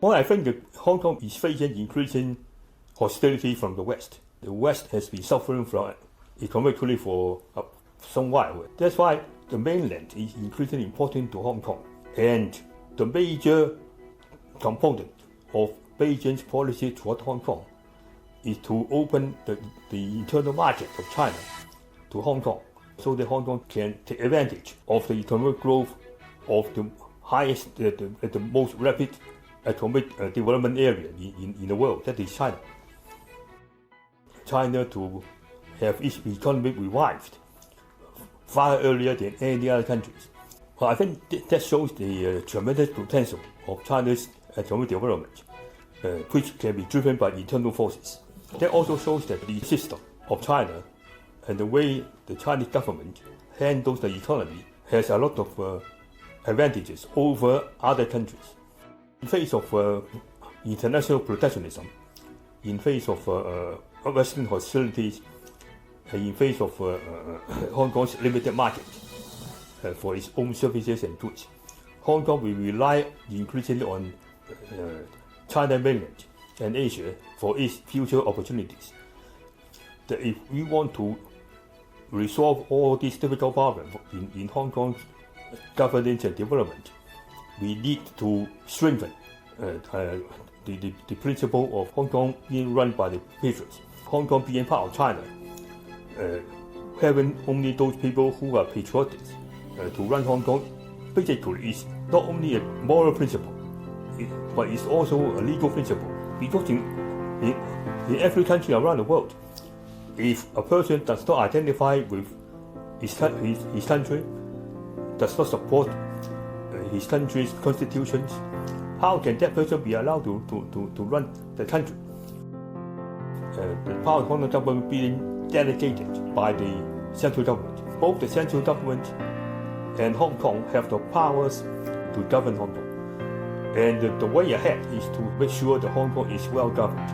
Well, I think that Hong Kong is facing increasing hostility from the West. The West has been suffering from economically for some while. That's why the mainland is increasingly important to Hong Kong. And the major component of Beijing's policy toward Hong Kong is to open the internal market of China to Hong Kong, so that Hong Kong can take advantage of the economic growth of the highest, the most rapid economic development area in the world, that is China. China to have its economy revived far earlier than any other countries. Well, I think that shows the tremendous potential of China's economic development, which can be driven by internal forces. That also shows that the system of China and the way the Chinese government handles the economy has a lot of advantages over other countries. In face of international protectionism, in face of Western hostilities, in face of Hong Kong's limited market for its own services and goods, Hong Kong will rely increasingly on China mainland and Asia for its future opportunities. That if we want to resolve all these difficult problems in Hong Kong's governance and development, we need to strengthen the principle of Hong Kong being run by the patriots. Hong Kong being part of China, having only those people who are patriotic to run Hong Kong, basically is not only a moral principle, but it's also a legal principle. Because in every country around the world, if a person does not identify with his country, does not support his country's constitutions, how can that person be allowed to run the country? The power of Hong Kong government being delegated by the central government. Both the central government and Hong Kong have the powers to govern Hong Kong. And the way ahead is to make sure that Hong Kong is well governed.